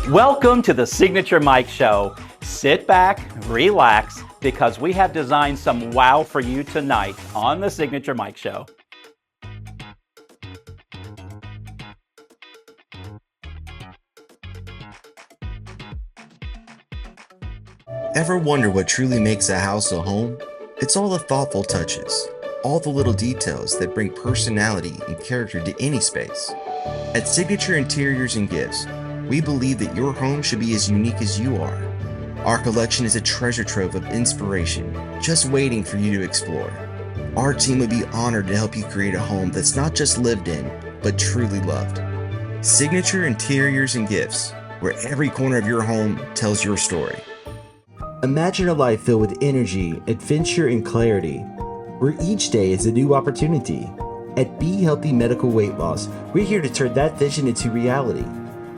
Welcome to the Signature Mike Show. Sit back, relax, because we have designed some wow for you tonight on the Signature Mike Show. Ever wonder what truly makes a house a home? It's all the thoughtful touches, all the little details that bring personality and character to any space. At Signature Interiors and Gifts, we believe that your home should be as unique as you are. Our collection is a treasure trove of inspiration, just waiting for you to explore. Our team would be honored to help you create a home that's not just lived in, but truly loved. Signature Interiors and Gifts, where every corner of your home tells your story. Imagine a life filled with energy, adventure, and clarity, where each day is a new opportunity. At Be Healthy Medical Weight Loss, we're here to turn that vision into reality.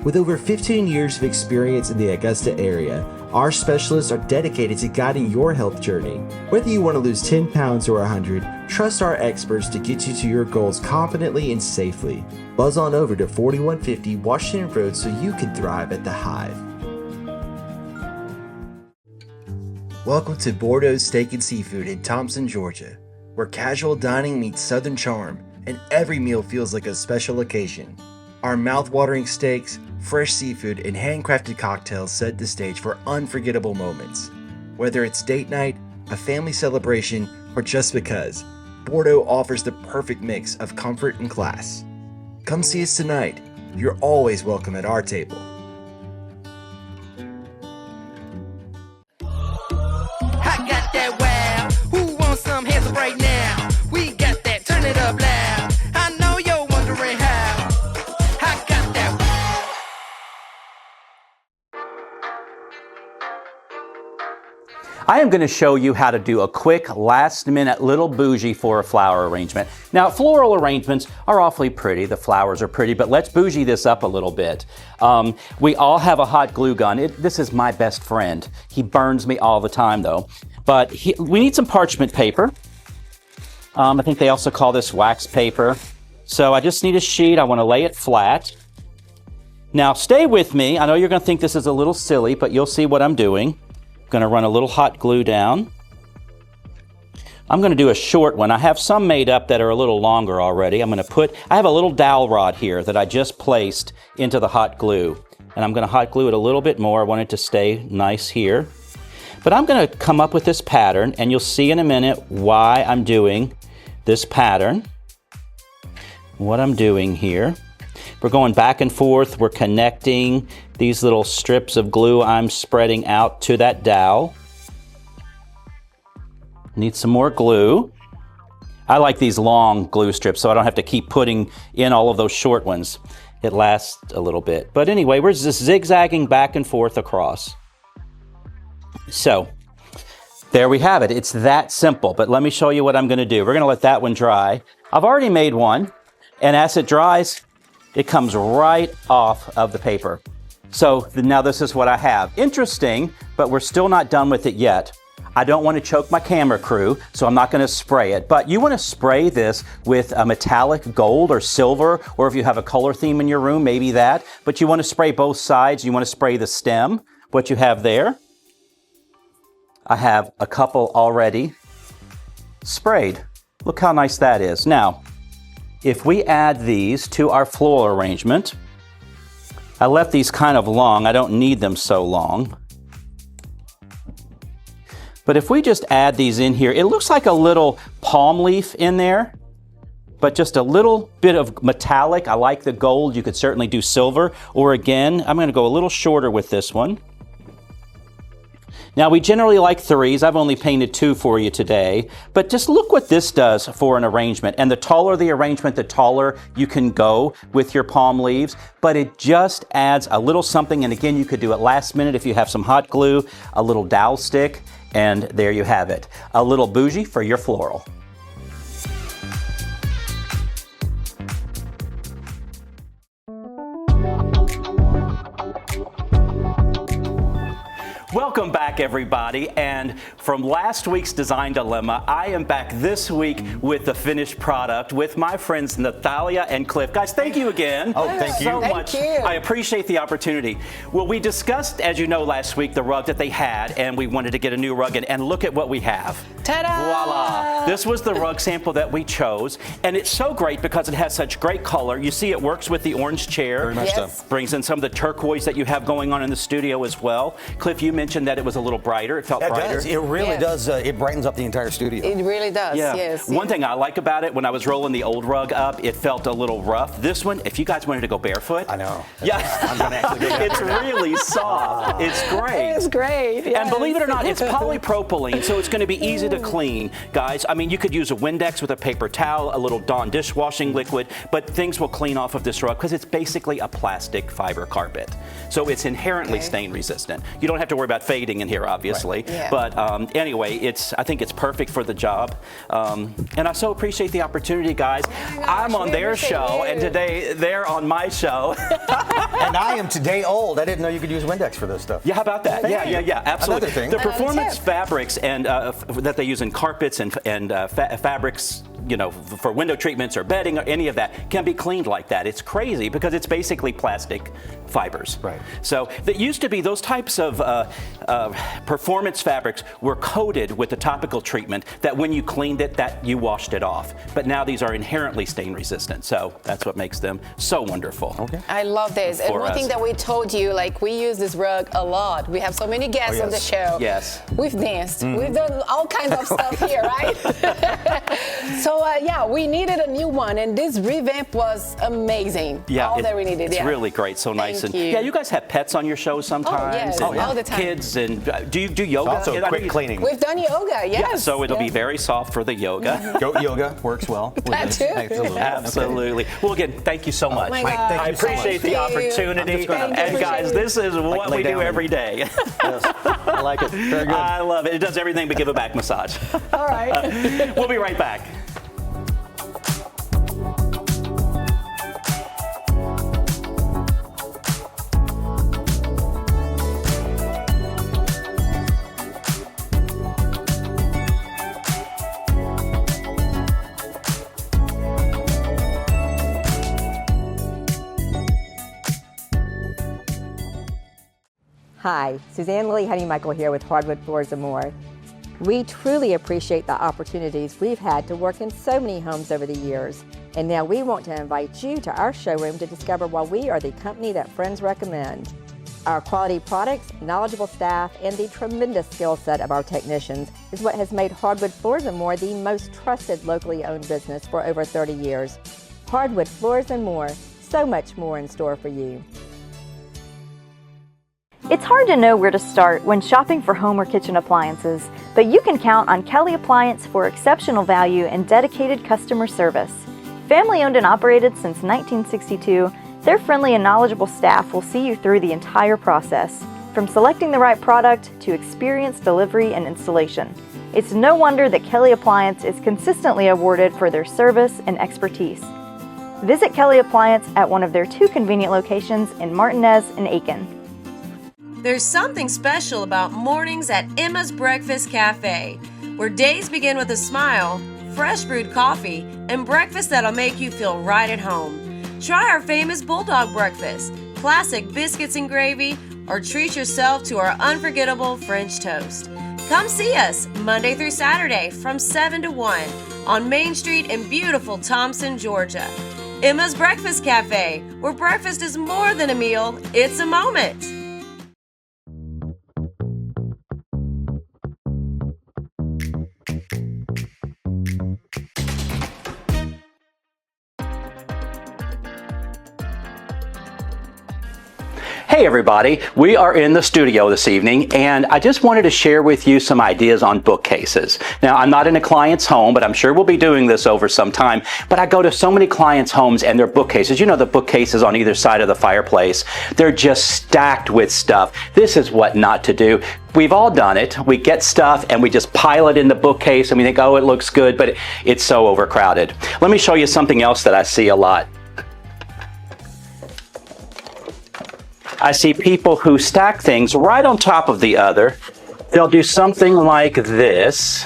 With over 15 years of experience in the Augusta area, our specialists are dedicated to guiding your health journey. Whether you want to lose 10 pounds or 100, trust our experts to get you to your goals confidently and safely. Buzz on over to 4150 Washington Road so you can thrive at the Hive. Welcome to Bordeaux Steak and Seafood in Thompson, Georgia, where casual dining meets southern charm and every meal feels like a special occasion. Our mouth-watering steaks, fresh seafood, and handcrafted cocktails set the stage for unforgettable moments. Whether it's date night, a family celebration, or just because, Bordeaux offers the perfect mix of comfort and class. Come see us tonight. You're always welcome at our table. I got that wow. Who wants some hands up right now? We got that. Turn it up loud. I know you're wondering how. I got that wow. I am going to show you how to do a quick last-minute little bougie for a flower arrangement. Now, floral arrangements are awfully pretty. The flowers are pretty, but let's bougie this up a little bit. We all have a hot glue gun. This is my best friend. He burns me all the time, though. But we need some parchment paper. I think they also call this wax paper. So I just need a sheet. I want to lay it flat. Now, stay with me. I know you're going to think this is a little silly, but you'll see what I'm doing. Going to run a little hot glue down. I'm going to do a short one. I have some made up that are a little longer already. I have a little dowel rod here that I just placed into the hot glue. And I'm going to hot glue it a little bit more. I want it to stay nice here. But I'm going to come up with this pattern, and you'll see in a minute why I'm doing this pattern. What I'm doing here. We're going back and forth. We're connecting these little strips of glue I'm spreading out to that dowel. Need some more glue. I like these long glue strips so I don't have to keep putting in all of those short ones. It lasts a little bit. But anyway, we're just zigzagging back and forth across. So, there we have it. It's that simple. But let me show you what I'm going to do. We're going to let that one dry. I've already made one. And as it dries, it comes right off of the paper. So now this is what I have. Interesting, but we're still not done with it yet. I don't want to choke my camera crew, so I'm not going to spray it. But you want to spray this with a metallic gold or silver, or if you have a color theme in your room, maybe that. But you want to spray both sides. You want to spray the stem, what you have there. I have a couple already sprayed. Look how nice that is. Now, if we add these to our floral arrangement, I left these kind of long. I don't need them so long. But if we just add these in here, it looks like a little palm leaf in there, but just a little bit of metallic. I like the gold. You could certainly do silver. Or again, I'm going to go a little shorter with this one. Now, we generally like 3s. I've only painted 2 for you today. But just look what this does for an arrangement. And the taller the arrangement, the taller you can go with your palm leaves. But it just adds a little something. And again, you could do it last minute if you have some hot glue, a little dowel stick, and there you have it. A little bougie for your floral. Welcome back, everybody. And from last week's Design Dilemma, I am back this week with the finished product with my friends Natalia and Cliff. Guys, thank you again. Oh, thank you. So Thank much. you. I appreciate the opportunity. Well, we discussed, as you know, last week the rug that they had, and we wanted to get a new rug, and look at what we have. Ta-da! Voila! This was the rug sample that we chose, and it's so great because it has such great color. You see, it works with the orange chair. Very much Yes. so. Brings in some of the turquoise that you have going on in the studio as well. Cliff, you mentioned that it was a little brighter. It felt It brighter. does. It really Yes. does. It brightens up the entire studio. It really does. Yeah. Yes. One thing I like about it, when I was rolling the old rug up, it felt a little rough. This one, if you guys wanted to go barefoot. I know. Yeah. I'm gonna actually do that. It's really soft. It's great. It's great. And yes. believe it or not, it's polypropylene, so it's going to be easy to clean. Guys, I mean, you could use a Windex with a paper towel, a little Dawn dishwashing liquid, but things will clean off of this rug because it's basically a plastic fiber carpet. So it's inherently stain resistant. You don't have to worry about fading in here, obviously. Right. Yeah. But anyway, I think it's perfect for the job. And I so appreciate the opportunity, guys. I'm on we their appreciate show, you. and today they're on my show. And I am today old. I didn't know you could use Windex for this stuff. Yeah, how about that? Yeah, absolutely. Another thing. The Another performance tip. fabrics and that they use in carpets and fabrics, for window treatments or bedding or any of that can be cleaned like that. It's crazy because it's basically plastic fibers. Right. So that used to be those types of performance fabrics were coated with a topical treatment that when you cleaned it, that you washed it off. But now these are inherently stain resistant. So that's what makes them so wonderful. Okay. I love this. And For one us. thing that we told you, like we use this rug a lot. We have so many guests Oh, on the yes. show. Yes. We've danced. We've done all kinds of stuff here, right? So yeah, we needed a new one, and this revamp was amazing. Yeah, all that we needed. It's yeah. really great, so nice. Thank and you. yeah, you guys have pets on your show sometimes. yes. and All the time. Kids, and do you do yoga? Also, I know quick you- cleaning. We've done yoga. Yes. Yeah, so it'll be Yeah. very soft for the yoga. Goat yoga works well. with That this. too. Absolutely. Absolutely. Well, again, thank you so much. my Mike, God. thank I you so much. appreciate the Thank you. opportunity. I'm just gonna- Thank you. And guys, this is what lay we do down every and- day. Yes. I like it. Very good. I love it. It does everything but give a back massage. All right. We'll be right back. Hi, Suzanne Lilly Honeymichael here with Hardwood Floors and More. We truly appreciate the opportunities we've had to work in so many homes over the years. And now we want to invite you to our showroom to discover why we are the company that friends recommend. Our quality products, knowledgeable staff, and the tremendous skill set of our technicians is what has made Hardwood Floors and More the most trusted locally owned business for over 30 years. Hardwood Floors and More, so much more in store for you. It's hard to know where to start when shopping for home or kitchen appliances, but you can count on Kelly Appliance for exceptional value and dedicated customer service. Family owned and operated since 1962, their friendly and knowledgeable staff will see you through the entire process, from selecting the right product to experienced delivery and installation. It's no wonder that Kelly Appliance is consistently awarded for their service and expertise. Visit Kelly Appliance at one of their 2 convenient locations in Martinez and Aiken. There's something special about mornings at Emma's Breakfast Cafe, where days begin with a smile, fresh brewed coffee, and breakfast that'll make you feel right at home. Try our famous Bulldog Breakfast, classic biscuits and gravy, or treat yourself to our unforgettable French toast. Come see us Monday through Saturday from 7 to 1 on Main Street in beautiful Thompson, Georgia. Emma's Breakfast Cafe, where breakfast is more than a meal, it's a moment. Hey everybody, we are in the studio this evening and I just wanted to share with you some ideas on bookcases. Now I'm not in a client's home, but I'm sure we'll be doing this over some time, but I go to so many clients' homes and their bookcases, you know, the bookcases on either side of the fireplace, they're just stacked with stuff. This is what not to do. We've all done it. We get stuff and we just pile it in the bookcase and we think, oh, it looks good, but it's so overcrowded. Let me show you something else that I see a lot. I see people who stack things right on top of the other. They'll do something like this.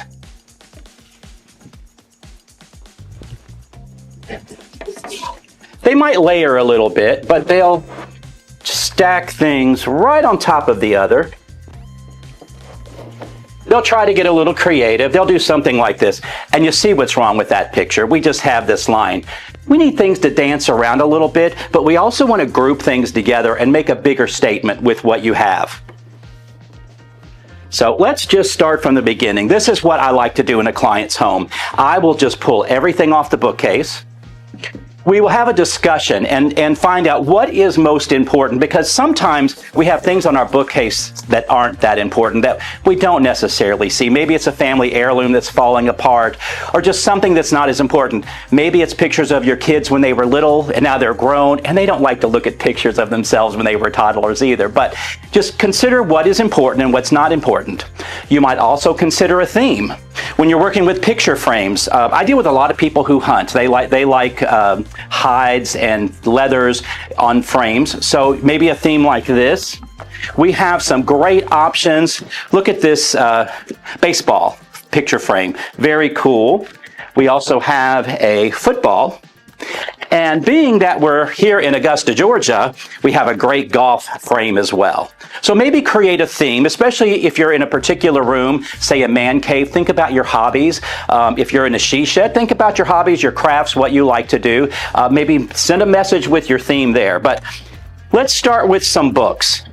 They might layer a little bit, but they'll stack things right on top of the other. They'll try to get a little creative. They'll do something like this. And you see what's wrong with that picture. We just have this line. We need things to dance around a little bit, but we also want to group things together and make a bigger statement with what you have. So let's just start from the beginning. This is what I like to do in a client's home. I will just pull everything off the bookcase. We will have a discussion and find out what is most important, because sometimes we have things on our bookcase that aren't that important, that we don't necessarily see. Maybe it's a family heirloom that's falling apart, or just something that's not as important. Maybe it's pictures of your kids when they were little and now they're grown, and they don't like to look at pictures of themselves when they were toddlers either. But just consider what is important and what's not important. You might also consider a theme. When you're working with picture frames, I deal with a lot of people who hunt. They like hides and leathers on frames. So maybe a theme like this. We have some great options. Look at this baseball picture frame. Very cool. We also have a football. And being that we're here in Augusta, Georgia, we have a great golf frame as well. So maybe create a theme, especially if you're in a particular room, say a man cave. Think about your hobbies. If you're in a she shed, think about your hobbies, your crafts, what you like to do. Maybe send a message with your theme there. But let's start with some books.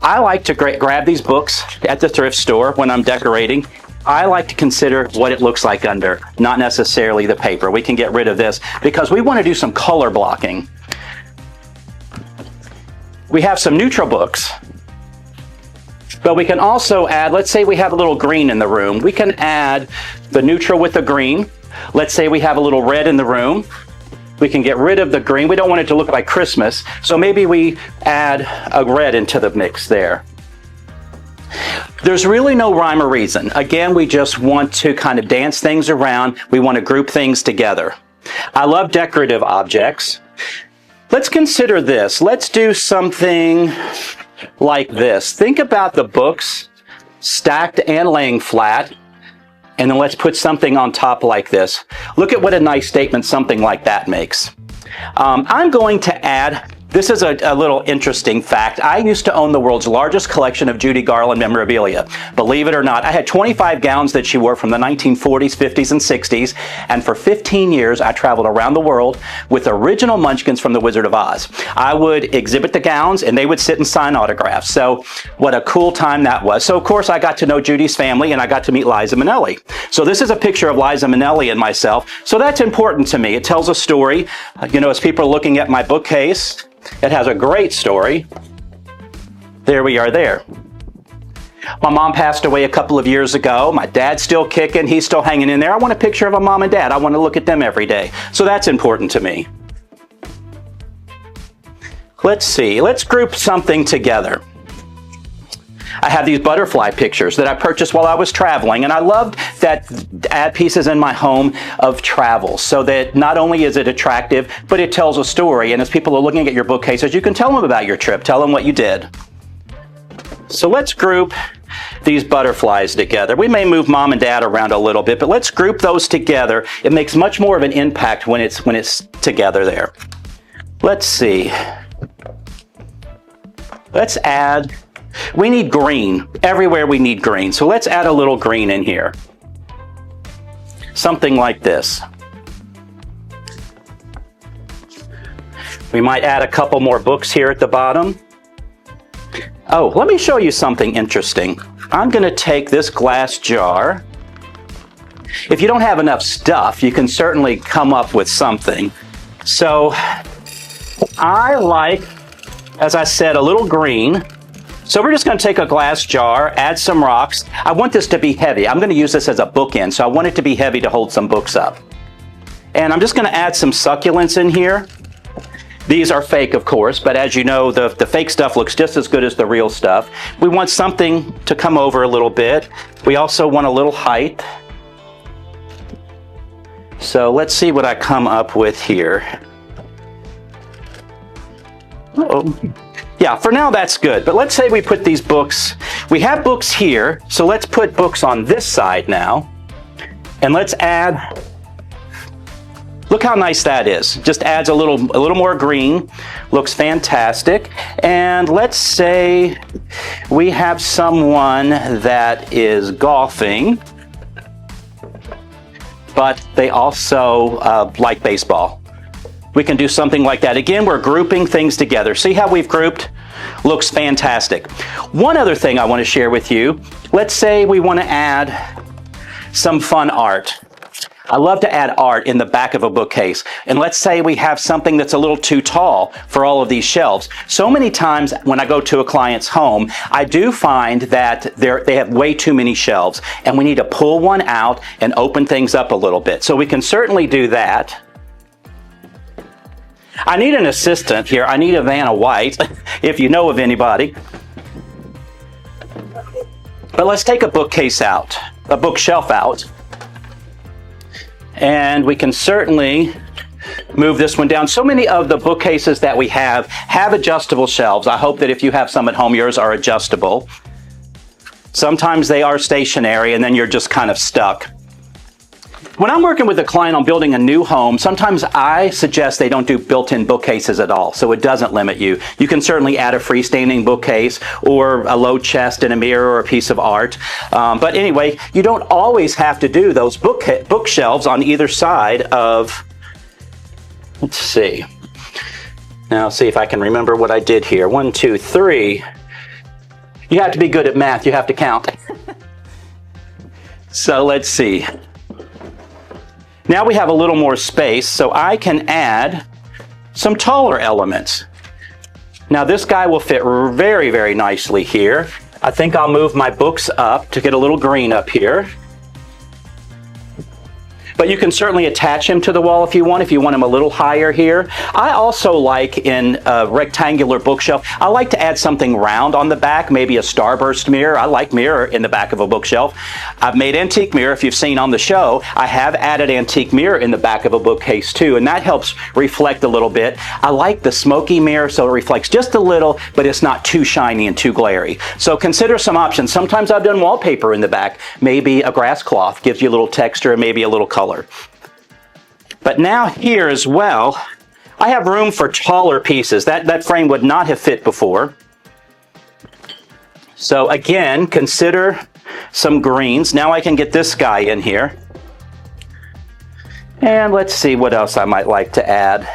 I like to grab these books at the thrift store when I'm decorating. I like to consider what it looks like under, not necessarily the paper. We can get rid of this because we want to do some color blocking. We have some neutral books, but we can also add, let's say we have a little green in the room. We can add the neutral with the green. Let's say we have a little red in the room. We can get rid of the green. We don't want it to look like Christmas, so maybe we add a red into the mix there. There's really no rhyme or reason. Again, we just want to kind of dance things around. We want to group things together. I love decorative objects. Let's consider this. Let's do something like this. Think about the books stacked and laying flat, and then let's put something on top like this. Look at what a nice statement something like that makes. I'm going to add, this is a little interesting fact. I used to own the world's largest collection of Judy Garland memorabilia. Believe it or not, I had 25 gowns that she wore from the 1940s, 50s, and 60s, and for 15 years I traveled around the world with original Munchkins from The Wizard of Oz. I would exhibit the gowns and they would sit and sign autographs. So what a cool time that was. So of course I got to know Judy's family and I got to meet Liza Minnelli. So this is a picture of Liza Minnelli and myself. So that's important to me. It tells a story. You know, as people are looking at my bookcase, it has a great story. There we are there. My mom passed away a couple of years ago. My dad's still kicking. He's still hanging in there. I want a picture of a mom and dad. I want to look at them every day. So that's important to me. Let's see. Let's group something together. I have these butterfly pictures that I purchased while I was traveling, and I loved that add pieces in my home of travel so that not only is it attractive, but it tells a story. And as people are looking at your bookcases, you can tell them about your trip, tell them what you did. So let's group these butterflies together. We may move mom and dad around a little bit, but let's group those together. It makes much more of an impact when it's together there. Let's see. Let's add, we need green. Everywhere we need green. So let's add a little green in here. Something like this. We might add a couple more books here at the bottom. Oh, let me show you something interesting. I'm going to take this glass jar. If you don't have enough stuff, you can certainly come up with something. So I like, as I said, a little green. So we're just going to take a glass jar, add some rocks. I want this to be heavy. I'm going to use this as a bookend, so I want it to be heavy to hold some books up. And I'm just going to add some succulents in here. These are fake, of course, but as you know, the fake stuff looks just as good as the real stuff. We want something to come over a little bit. We also want a little height. So let's see what I come up with here. Uh-oh. Yeah, for now that's good. But let's say we put these books, we have books here, so let's put books on this side now. And let's add, look how nice that is. Just adds a little more green. Looks fantastic. And let's say we have someone that is golfing, but they also like baseball. We can do something like that. Again, we're grouping things together. See how we've grouped? Looks fantastic. One other thing I want to share with you. Let's say we want to add some fun art. I love to add art in the back of a bookcase. And let's say we have something that's a little too tall for all of these shelves. So many times when I go to a client's home, I do find that they have way too many shelves, and we need to pull one out and open things up a little bit. So we can certainly do that. I need an assistant here. I need a Vanna White, if you know of anybody. But let's take a bookcase out, a bookshelf out. And we can certainly move this one down. So many of the bookcases that we have adjustable shelves. I hope that if you have some at home, yours are adjustable. Sometimes they are stationary, and then you're just kind of stuck. When I'm working with a client on building a new home, sometimes I suggest they don't do built-in bookcases at all, so it doesn't limit you. You can certainly add a freestanding bookcase or a low chest and a mirror or a piece of art. But anyway, you don't always have to do those bookshelves on either side of, let's see. Now see if I can remember what I did here. 1, 2, 3. You have to be good at math. You have to count. So let's see. Now we have a little more space, so I can add some taller elements. Now this guy will fit very, very nicely here. I think I'll move my books up to get a little green up here. But you can certainly attach him to the wall if you want him a little higher here. I also like in a rectangular bookshelf, I like to add something round on the back, maybe a starburst mirror. I like mirror in the back of a bookshelf. I've made antique mirror, if you've seen on the show. I have added antique mirror in the back of a bookcase too, and that helps reflect a little bit. I like the smoky mirror so it reflects just a little, but it's not too shiny and too glary. So consider some options. Sometimes I've done wallpaper in the back. Maybe a grass cloth gives you a little texture and maybe a little color. But now here as well, I have room for taller pieces. That frame would not have fit before. So again, consider some greens. Now I can get this guy in here. And let's see what else I might like to add.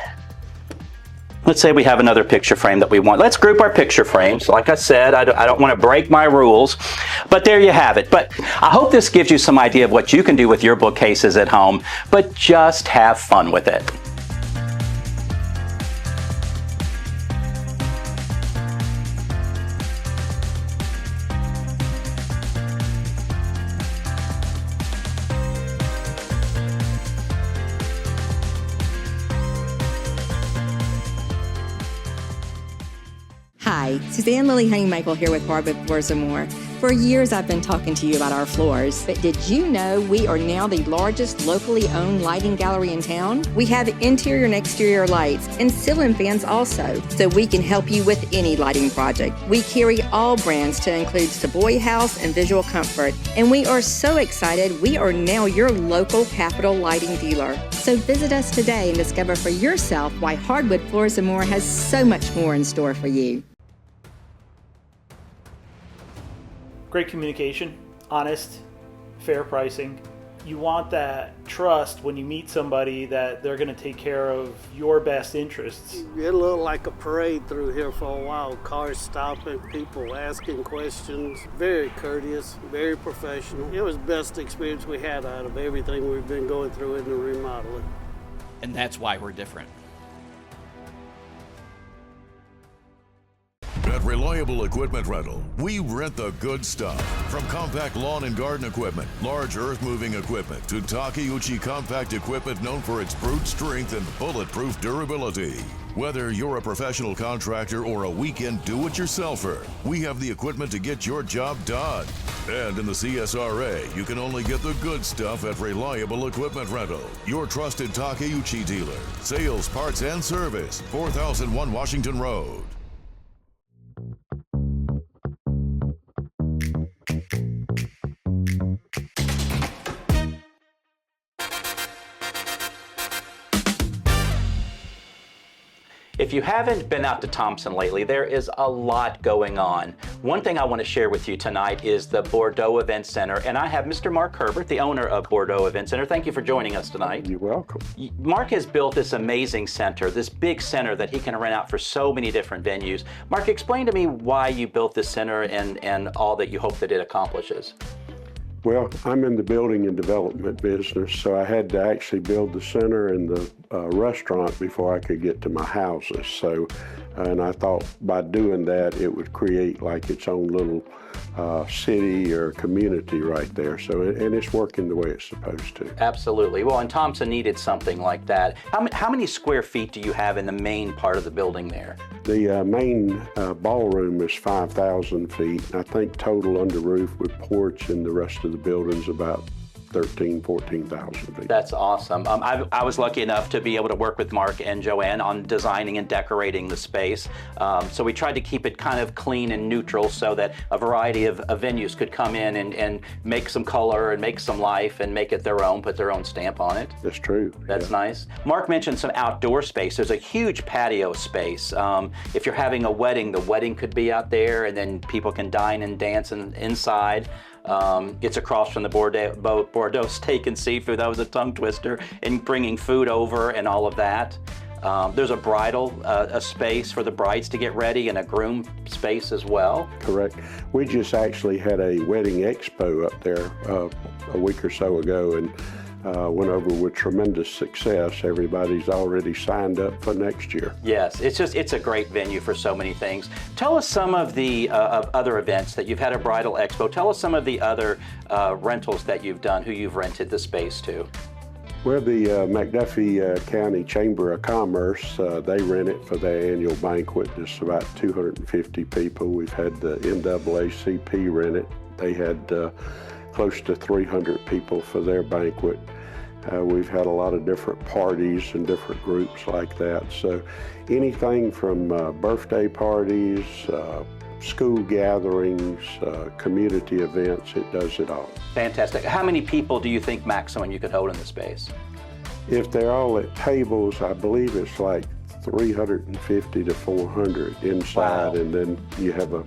Let's say we have another picture frame that we want. Let's group our picture frames. Like I said, I don't want to break my rules, but there you have it. But I hope this gives you some idea of what you can do with your bookcases at home, but just have fun with it. Hi, Suzanne Lily Honeymichael here with Hardwood Floors & More. For years I've been talking to you about our floors, but did you know we are now the largest locally owned lighting gallery in town? We have interior and exterior lights and ceiling fans also, so we can help you with any lighting project. We carry all brands to include Savoy House and Visual Comfort, and we are so excited we are now your local Capital Lighting dealer. So visit us today and discover for yourself why Hardwood Floors & More has so much more in store for you. Great communication, honest, fair pricing. You want that trust when you meet somebody that they're going to take care of your best interests. It looked like a parade through here for a while. Cars stopping, people asking questions. Very courteous, very professional. It was the best experience we had out of everything we've been going through in the remodeling. And that's why we're different. At Reliable Equipment Rental, we rent the good stuff. From compact lawn and garden equipment, large earth-moving equipment, to Takeuchi compact equipment known for its brute strength and bulletproof durability. Whether you're a professional contractor or a weekend do-it-yourselfer, we have the equipment to get your job done. And in the CSRA, you can only get the good stuff at Reliable Equipment Rental, your trusted Takeuchi dealer. Sales, parts, and service, 4001 Washington Road. if you haven't been out to Thompson lately, there is a lot going on. One thing I want to share with you tonight is the Bordeaux Event Center, and I have Mr. Mark Herbert, the owner of Bordeaux Event Center. Thank you for joining us tonight. You're welcome. Mark has built this amazing center, this big center that he can rent out for so many different venues. Mark, explain to me why you built this center and all that you hope that it accomplishes. Well, I'm in the building and development business, so I had to actually build the center and the restaurant before I could get to my houses. So, and I thought by doing that, it would create like its own little city or community right there. So, and it's working the way it's supposed to. Absolutely. Well, and Thompson needed something like that. How many square feet do you have in the main part of the building there? The main ballroom is 5,000 feet. I think total under roof with porch and the rest of the building's about 14,000 feet. That's awesome. I was lucky enough to be able to work with Mark and Joanne on designing and decorating the space. So we tried to keep it kind of clean and neutral so that a variety of venues could come in and make some color and make some life and make it their own, put their own stamp on it. That's true. That's nice. Mark mentioned some outdoor space. There's a huge patio space. If you're having a wedding, the wedding could be out there and then people can dine and dance inside. It's across from the Bordeaux Steak and Seafood. That was a tongue twister, and bringing food over and all of that. There's a bridal a space for the brides to get ready and a groom space as well. Correct. We just actually had a wedding expo up there a week or so ago and went over with tremendous success. Everybody's already signed up for next year. Yes, it's a great venue for so many things. Tell us some of the other events that you've had a bridal expo. Tell us some of the other rentals that you've done, who you've rented the space to. Well, the McDuffie County Chamber of Commerce, they rent it for their annual banquet. It's about 250 people. We've had the NAACP rent it. They had close to 300 people for their banquet. We've had a lot of different parties and different groups like that. So anything from birthday parties, school gatherings, community events, it does it all. Fantastic. How many people do you think maximum you could hold in the space? If they're all at tables, I believe it's like 350 to 400 inside. Wow. And then you have a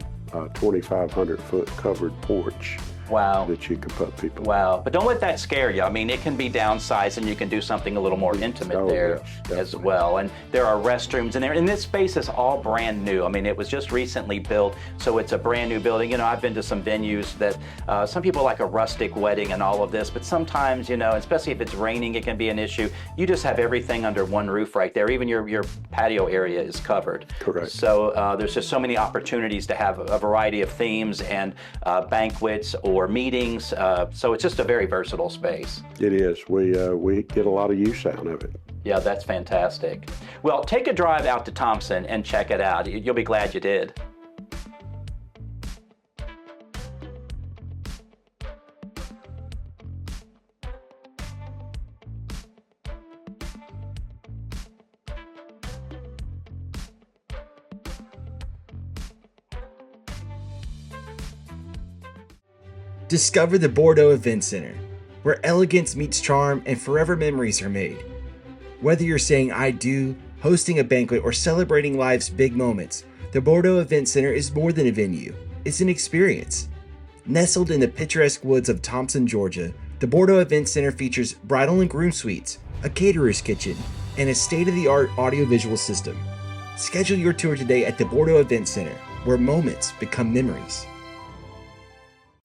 2,500 foot covered porch. Wow. That you can put people. Wow. But don't let that scare you. I mean, it can be downsized and you can do something a little more intimate there as well. And there are restrooms in there. And this space is all brand new. I mean, it was just recently built, so it's a brand new building. You know, I've been to some venues that some people like a rustic wedding and all of this, but sometimes, you know, especially if it's raining, it can be an issue. You just have everything under one roof right there. Even your patio area is covered. Correct. So there's just so many opportunities to have a variety of themes and banquets or meetings, so it's just a very versatile space. It is. We get a lot of use out of it. Yeah, that's fantastic. Well, take a drive out to Thompson and check it out. You'll be glad you did. Discover the Bordeaux Event Center, where elegance meets charm and forever memories are made. Whether you're saying I do, hosting a banquet, or celebrating life's big moments, the Bordeaux Event Center is more than a venue. It's an experience. Nestled in the picturesque woods of Thompson, Georgia, the Bordeaux Event Center features bridal and groom suites, a caterer's kitchen, and a state-of-the-art audiovisual system. Schedule your tour today at the Bordeaux Event Center, where moments become memories.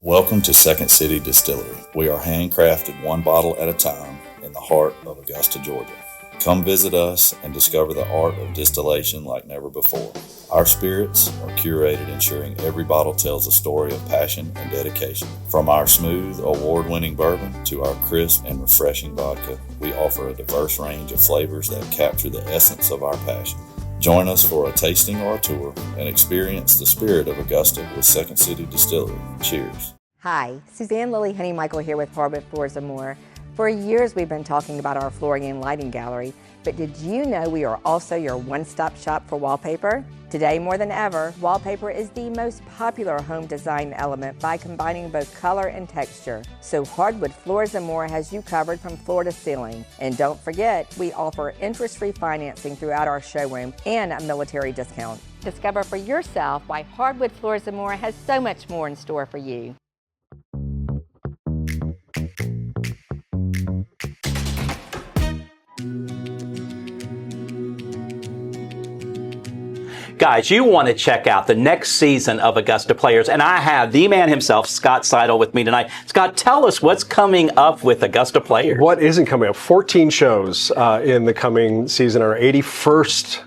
Welcome to Second City Distillery. We are handcrafted one bottle at a time in the heart of Augusta, Georgia. Come visit us and discover the art of distillation like never before. Our spirits are curated, ensuring every bottle tells a story of passion and dedication. From our smooth, award-winning bourbon to our crisp and refreshing vodka, we offer a diverse range of flavors that capture the essence of our passion. Join us for a tasting or a tour and experience the spirit of Augusta with Second City Distillery. Cheers. Hi, Suzanne Lily Honey Michael here with Hardwood Floors & More. For years we've been talking about our flooring and lighting gallery, but did you know we are also your one-stop shop for wallpaper? Today more than ever, wallpaper is the most popular home design element by combining both color and texture. So Hardwood Floors & More has you covered from floor to ceiling. And don't forget, we offer interest-free financing throughout our showroom and a military discount. Discover for yourself why Hardwood Floors & More has so much more in store for you. Guys, you want to check out the next season of Augusta Players, and I have the man himself, Scott Seidel, with me tonight. Scott, tell us what's coming up with Augusta Players. What isn't coming up? 14 shows in the coming season, our 81st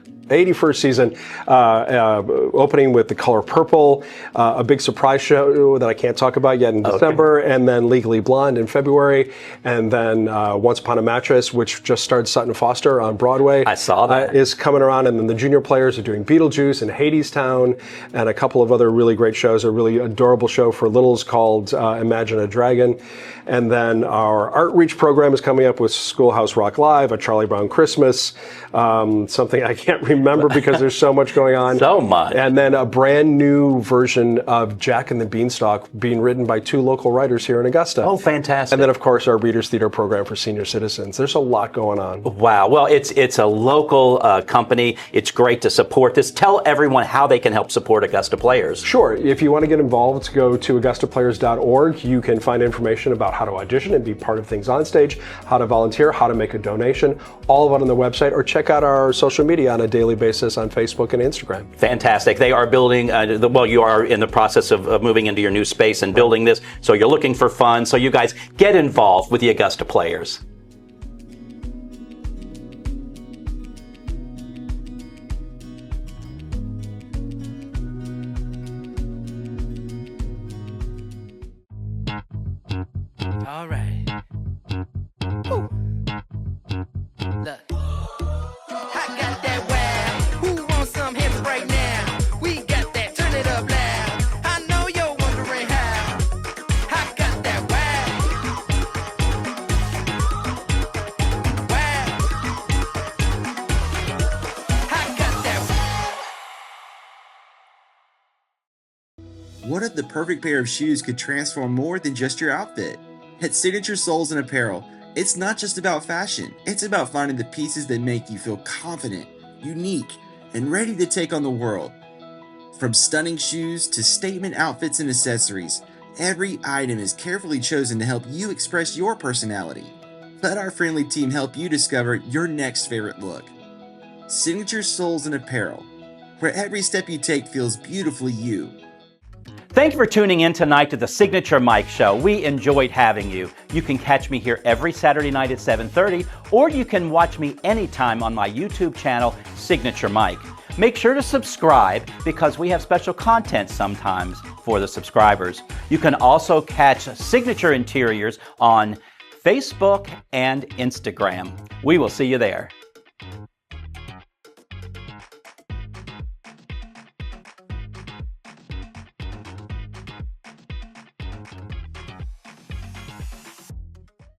season, opening with The Color Purple, a big surprise show that I can't talk about yet in December, and then Legally Blonde in February, and then Once Upon a Mattress, which just starred Sutton Foster on Broadway. I saw that. Is coming around, and then the Junior Players are doing Beetlejuice and Hadestown, and a couple of other really great shows. A really adorable show for littles called Imagine a Dragon. And then our Art Reach program is coming up with Schoolhouse Rock Live, A Charlie Brown Christmas, something I can't remember because there's so much going on. So much. And then a brand new version of Jack and the Beanstalk being written by 2 local writers here in Augusta. Oh, fantastic. And then, of course, our Readers Theater program for senior citizens. There's a lot going on. Wow. Well, it's a local company. It's great to support this. Tell everyone how they can help support Augusta Players. Sure. If you want to get involved, go to AugustaPlayers.org. You can find information about how to audition and be part of things on stage, how to volunteer, how to make a donation, all of it on the website, or check out our social media on a daily basis on Facebook and Instagram. Fantastic. They are building, you are in the process of moving into your new space and building this, so you're looking for fun. So you guys get involved with the Augusta Players. All right. Woo. Look. I got that wow. Who wants some hairspray now? We got that. Turn it up loud. I know you're wondering how. I got that wow. Wow. I got that. What if the perfect pair of shoes could transform more than just your outfit? At Signature Soles and Apparel, it's not just about fashion. It's about finding the pieces that make you feel confident, unique, and ready to take on the world. From stunning shoes to statement outfits and accessories, every item is carefully chosen to help you express your personality. Let our friendly team help you discover your next favorite look. Signature Soles and Apparel, where every step you take feels beautifully you. Thank you for tuning in tonight to the Signature Mike Show. We enjoyed having you. You can catch me here every Saturday night at 7:30, or you can watch me anytime on my YouTube channel, Signature Mike. Make sure to subscribe because we have special content sometimes for the subscribers. You can also catch Signature Interiors on Facebook and Instagram. We will see you there.